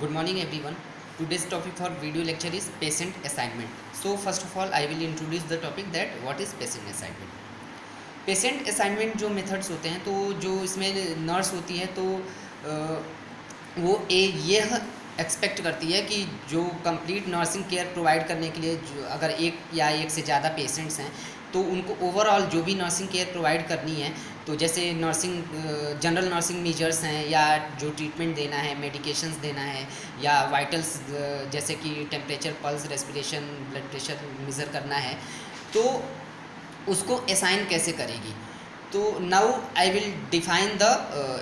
Good morning everyone. Today's topic for video lecture is patient assignment. So first of all I will introduce the topic that what is patient assignment. Patient assignment जो methods होते हैं तो जो इसमें nurse होती है तो वो यह एक्सपेक्ट करती है कि जो कंप्लीट नर्सिंग केयर प्रोवाइड करने के लिए जो अगर एक या एक से ज़्यादा पेशेंट्स हैं तो उनको ओवरऑल जो भी नर्सिंग केयर प्रोवाइड करनी है तो जैसे नर्सिंग जनरल नर्सिंग मेजर्स हैं या जो ट्रीटमेंट देना है, मेडिकेशंस देना है या वाइटल्स जैसे कि temperature, pulse, respiration, blood pressure measure करना है तो उसको असाइन कैसे करेगी. तो now I will define the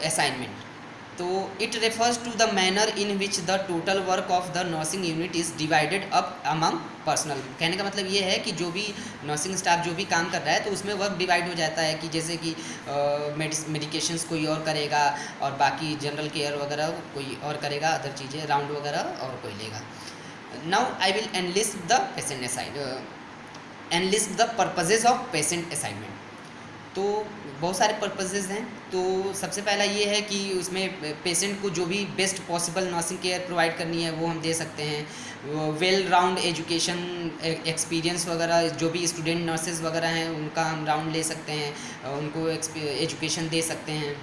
assignment. तो it refers to the manner in which the total work of the nursing unit is divided up among personnel. कहने का मतलब ये है कि जो भी नर्सिंग स्टाफ जो भी काम कर रहा है तो उसमें वर्क डिवाइड हो जाता है कि जैसे कि मेडिकेशंस कोई और करेगा और बाकी जनरल केयर वगैरह कोई और करेगा, अदर चीज़ें राउंड वगैरह और कोई लेगा. Now I will analyst the patient assign analyst the purposes of patient assignment. तो बहुत सारे पर्पजेज़ हैं. तो सबसे पहला ये है कि उसमें पेशेंट को जो भी best possible nursing care provide करनी है वो हम दे सकते हैं. वेल राउंड एजुकेशन एक्सपीरियंस वगैरह जो भी स्टूडेंट नर्सेज वगैरह हैं उनका हम राउंड ले सकते हैं, उनको एजुकेशन दे सकते हैं.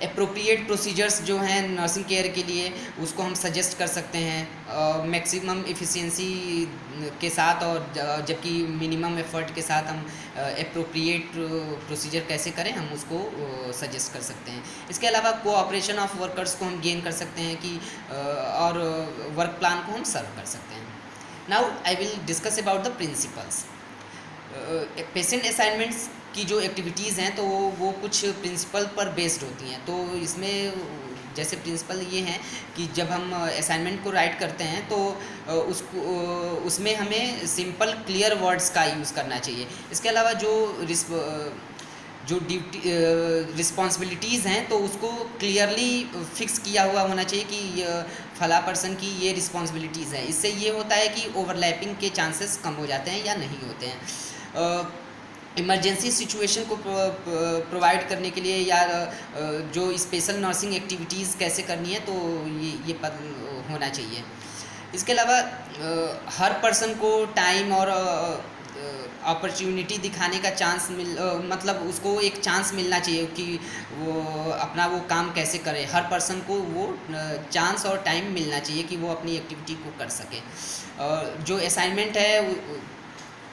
अप्रोप्रिएट प्रोसीजर्स जो हैं नर्सिंग केयर के लिए उसको हम सजेस्ट कर सकते हैं मैक्सिमम एफिशिएंसी के साथ और जबकि मिनिमम एफर्ट के साथ हम अप्रोप्रिएट प्रोसीजर कैसे करें हम उसको सजेस्ट कर सकते हैं. इसके अलावा कोऑपरेशन ऑफ वर्कर्स को हम गेन कर सकते हैं कि और वर्क प्लान को हम सर्व कर सकते हैं. Now I will discuss about the principles. Patient assignments की जो एक्टिविटीज़ हैं तो वो कुछ प्रिंसिपल पर बेस्ड होती हैं. तो इसमें जैसे प्रिंसिपल ये हैं कि जब हम असाइनमेंट को राइट करते हैं तो उसमें हमें सिंपल क्लियर वर्ड्स का यूज़ करना चाहिए. इसके अलावा जो ड्यूटी रिस्पॉन्सिबिलिटीज़ हैं तो उसको क्लियरली फिक्स किया हुआ होना चाहिए कि फला पर्सन की ये रिस्पॉन्सिबिलिटीज़ हैं. इससे ये होता है कि ओवरलैपिंग के चांसेस कम हो जाते हैं या नहीं होते हैं. इमरजेंसी सिचुएशन को प्रोवाइड करने के लिए या जो स्पेशल नर्सिंग एक्टिविटीज़ कैसे करनी है तो ये होना चाहिए. इसके अलावा हर पर्सन को टाइम और अपॉर्चुनिटी दिखाने का चांस मतलब उसको एक चांस मिलना चाहिए कि वो अपना वो काम कैसे करे. हर पर्सन को वो चांस और टाइम मिलना चाहिए कि वो अपनी एक्टिविटी को कर सके. जो असाइनमेंट है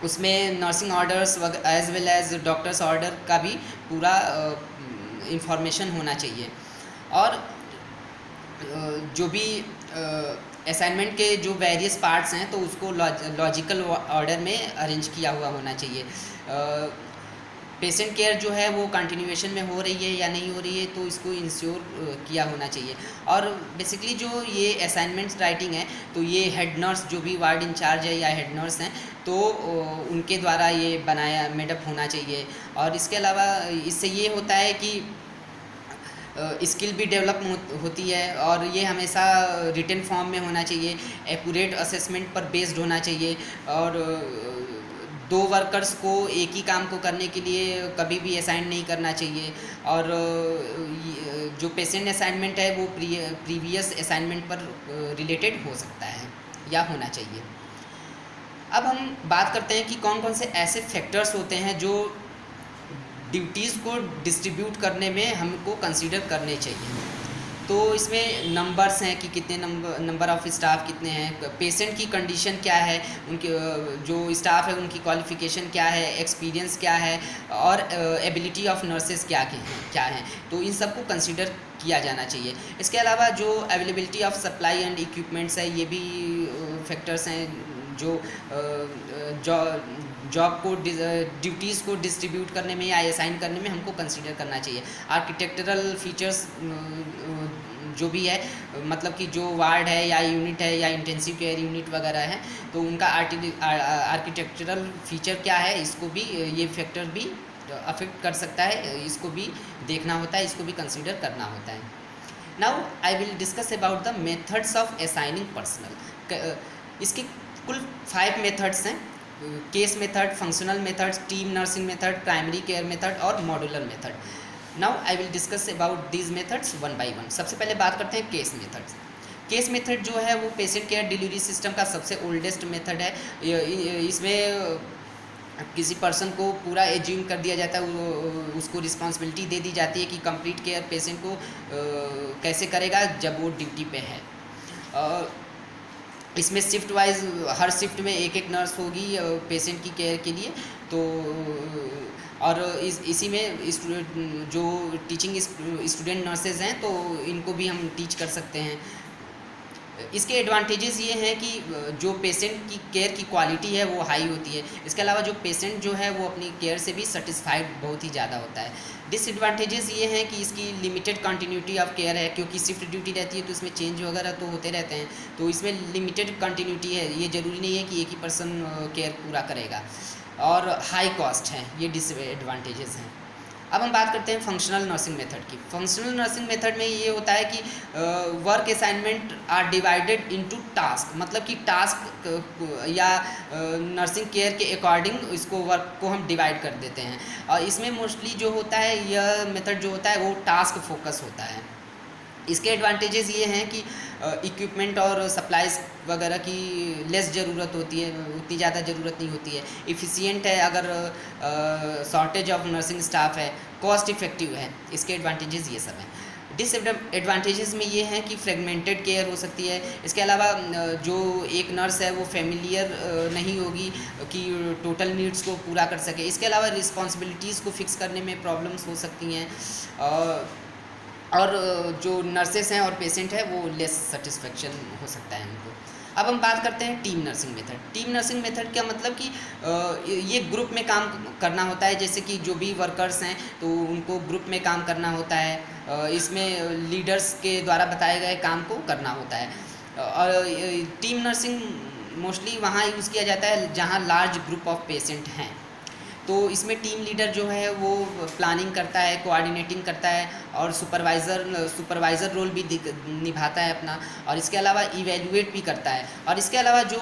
उसमें nursing orders as well as doctors order का भी पूरा इंफॉर्मेशन होना चाहिए. और जो भी असाइनमेंट के जो वेरियस पार्ट्स हैं तो उसको लॉजिकल ऑर्डर में अरेंज किया हुआ होना चाहिए. पेशेंट केयर जो है वो कंटिन्यूएशन में हो रही है या नहीं हो रही है तो इसको इंश्योर किया होना चाहिए. और बेसिकली जो ये असाइनमेंट्स राइटिंग है तो ये हेड नर्स जो भी वार्ड इंचार्ज है या हेड नर्स हैं तो उनके द्वारा ये बनाया मेडअप होना चाहिए. और इसके अलावा इससे ये होता है कि स्किल भी डेवलप होती है और ये हमेशा रिटन फॉर्म में होना चाहिए, एक्यूरेट असेसमेंट पर बेस्ड होना चाहिए. और दो वर्कर्स को एक ही काम को करने के लिए कभी भी असाइन नहीं करना चाहिए. और जो पेशेंट असाइनमेंट है वो प्रीवियस असाइनमेंट पर रिलेटेड हो सकता है या होना चाहिए. अब हम बात करते हैं कि कौन कौन से ऐसे फैक्टर्स होते हैं जो ड्यूटीज़ को डिस्ट्रीब्यूट करने में हमको कंसीडर करने चाहिए. तो इसमें नंबर्स हैं कि कितने नंबर ऑफ़ स्टाफ कितने हैं, पेशेंट की कंडीशन क्या है, उनके जो स्टाफ है उनकी क्वालिफ़िकेशन क्या है, एक्सपीरियंस क्या है और एबिलिटी ऑफ नर्सेज क्या हैं. तो इन सब को कंसीडर किया जाना चाहिए. इसके अलावा जो availability of supply and equipments है ये भी फैक्टर्स हैं जो जॉब को ड्यूटीज़ को डिस्ट्रीब्यूट करने में या असाइन करने में हमको कंसीडर करना चाहिए. आर्किटेक्चरल फीचर्स जो भी है मतलब कि जो वार्ड है या यूनिट है या इंटेंसिव केयर यूनिट वगैरह है तो उनका आर्किटेक्चरल फीचर क्या है इसको भी ये फैक्टर भी अफेक्ट कर सकता है. इसको भी देखना होता है, इसको भी कंसीडर करना होता है. Now I will discuss about the methods of assigning personnel. इसके कुल 5 मेथड्स हैं. Case method, functional method, team nursing method, primary care method और modular method. Now I will discuss about these methods one by one. सबसे पहले बात करते हैं case methods. Case method जो है वो पेशेंट केयर डिलीवरी सिस्टम का सबसे ओल्डेस्ट मेथड है। इसमें किसी पर्सन को पूरा एज्यूम कर दिया जाता है, उसको रिस्पॉन्सिबिलिटी दे दी जाती है कि कंप्लीट केयर पेशेंट को कैसे करेगा जब वो ड्यूटी पे है। इसमें शिफ्ट वाइज हर शिफ्ट में एक एक नर्स होगी पेशेंट की केयर के लिए। तो और इसी में जो टीचिंग स्टूडेंट नर्सेज हैं तो इनको भी हम टीच कर सकते हैं। इसके एडवांटेजेस ये हैं कि जो पेशेंट की केयर की क्वालिटी है वो हाई होती है। इसके अलावा जो पेशेंट जो है वो अपनी केयर से भी सेटिस्फाइड बहुत ही ज़्यादा होता है। डिसएडवांटेजेस ये हैं कि इसकी लिमिटेड कंटिन्यूटी ऑफ केयर है, क्योंकि शिफ्ट ड्यूटी रहती है तो इसमें चेंज वगैरह तो होते रहते हैं, तो इसमें लिमिटेड कंटिन्यूटी है। ये ज़रूरी नहीं है कि एक ही पर्सन केयर पूरा करेगा, और हाई कॉस्ट है, ये डिसएडवांटेजेस हैं। अब हम बात करते हैं फंक्शनल नर्सिंग मेथड की। फंक्शनल नर्सिंग मेथड में ये होता है कि work assignment are divided into task, मतलब कि टास्क या नर्सिंग केयर के अकॉर्डिंग इसको वर्क को हम डिवाइड कर देते हैं। और इसमें मोस्टली जो होता है यह मेथड जो होता है वो टास्क फोकस होता है। इसके एडवांटेजेस ये हैं कि इक्विपमेंट और सप्लाइज वगैरह की लेस ज़रूरत होती है, उतनी ज़्यादा ज़रूरत नहीं होती है। इफ़िशियंट है अगर शॉर्टेज ऑफ नर्सिंग स्टाफ है, कॉस्ट इफ़ेक्टिव है। इसके एडवांटेजेस ये सब हैं। डिसएडवांटेजेस में ये हैं कि फ्रेगमेंटेड केयर हो सकती है। इसके अलावा जो एक नर्स है वो फेमिलियर नहीं होगी कि टोटल नीड्स को पूरा कर सके। इसके अलावा रिस्पॉन्सिबिलिटीज़ को फिक्स करने में प्रॉब्लम्स हो सकती हैं, और जो नर्सेस हैं और पेशेंट है वो लेस सेटिस्फेक्शन हो सकता है उनको। अब हम बात करते हैं team nursing method. Team nursing method का मतलब कि ये ग्रुप में काम करना होता है, जैसे कि जो भी वर्कर्स हैं तो उनको ग्रुप में काम करना होता है। इसमें लीडर्स के द्वारा बताए गए काम को करना होता है। और टीम नर्सिंग मोस्टली वहाँ यूज़ किया जाता है जहाँ लार्ज ग्रुप ऑफ पेशेंट हैं। तो इसमें टीम लीडर जो है वो प्लानिंग करता है, कोऑर्डिनेटिंग करता है, और सुपरवाइज़र रोल भी निभाता है अपना, और इसके अलावा इवेल्युएट भी करता है। और इसके अलावा जो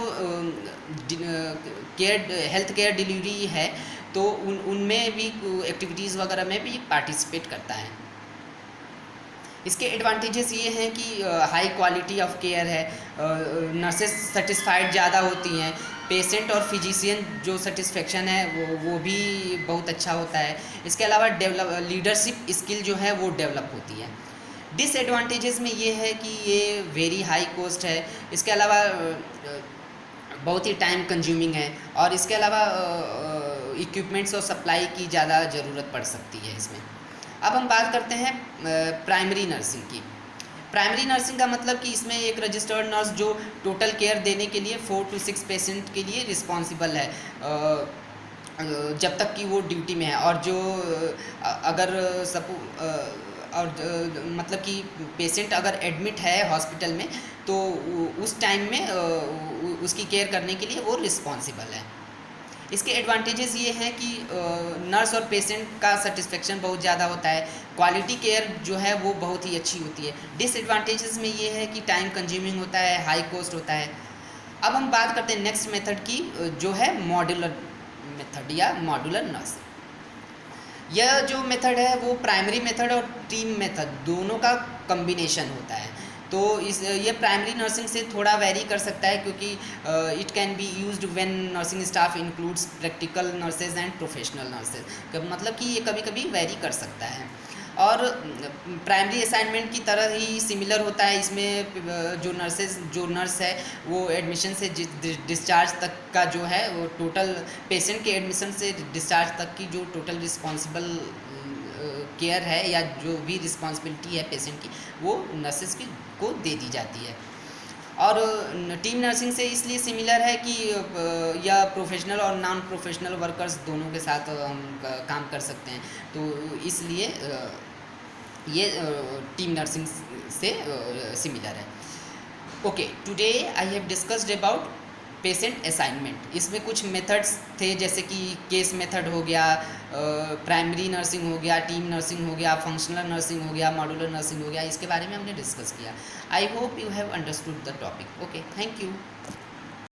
हेल्थ केयर डिलीवरी है तो उनमें भी एक्टिविटीज़ वगैरह में भी पार्टिसिपेट करता है। इसके एडवांटेजेस ये हैं कि हाई क्वालिटी ऑफ केयर है, नर्सेस सेटिस्फाइड ज़्यादा होती हैं, पेशेंट और फिजिशियन जो सेटिस्फेक्शन है वो भी बहुत अच्छा होता है। इसके अलावा लीडरशिप स्किल जो है वो डेवलप होती है। डिसएडवांटेजेस में ये है कि ये वेरी हाई कॉस्ट है। इसके अलावा बहुत ही टाइम कंज्यूमिंग है, और इसके अलावा इक्विपमेंट्स और सप्लाई की ज़्यादा ज़रूरत पड़ सकती है इसमें। अब हम बात करते हैं प्राइमरी नर्सिंग की। प्राइमरी नर्सिंग का मतलब कि इसमें एक रजिस्टर्ड नर्स जो टोटल केयर देने के लिए 4 to 6 पेशेंट के लिए रिस्पॉन्सिबल है जब तक कि वो ड्यूटी में है। और जो अगर मतलब कि पेशेंट अगर एडमिट है हॉस्पिटल में तो उस टाइम में उसकी केयर करने के लिए वो रिस्पॉन्सिबल है। इसके एडवांटेजेस ये हैं कि नर्स और पेशेंट का सेटिस्फेक्शन बहुत ज़्यादा होता है, क्वालिटी केयर जो है वो बहुत ही अच्छी होती है। डिसएडवांटेजेस में ये है कि टाइम कंज्यूमिंग होता है, हाई कॉस्ट होता है। अब हम बात करते हैं नेक्स्ट मेथड की, जो है मॉड्यूलर मेथड या मॉड्यूलर नर्सिंग। यह जो मेथड है वो प्राइमरी मेथड और टीम मेथड दोनों का कम्बिनेशन होता है। तो ये प्राइमरी नर्सिंग से थोड़ा वेरी कर सकता है, क्योंकि it can be used when nursing staff includes practical nurses and professional nurses, मतलब कि ये कभी कभी वेरी कर सकता है। और प्राइमरी असाइनमेंट की तरह ही सिमिलर होता है। इसमें जो नर्स है वो एडमिशन से डिस्चार्ज तक का जो है वो टोटल पेशेंट के एडमिशन से डिस्चार्ज तक की जो टोटल रिस्पॉन्सिबल केयर है या जो भी रिस्पॉन्सिबिलिटी है पेशेंट की वो नर्सेज को दे दी जाती है। और टीम नर्सिंग से इसलिए सिमिलर है कि या प्रोफेशनल और नॉन प्रोफेशनल वर्कर्स दोनों के साथ हम काम कर सकते हैं, तो इसलिए ये टीम नर्सिंग से सिमिलर है। Okay, today I have discussed about patient assignment. इसमें कुछ मेथड्स थे जैसे कि केस मेथड हो गया, प्राइमरी नर्सिंग हो गया, टीम नर्सिंग हो गया, फंक्शनल नर्सिंग हो गया, मॉड्यूलर नर्सिंग हो गया। इसके बारे में हमने डिस्कस किया। I hope you have understood the topic. Okay, thank you.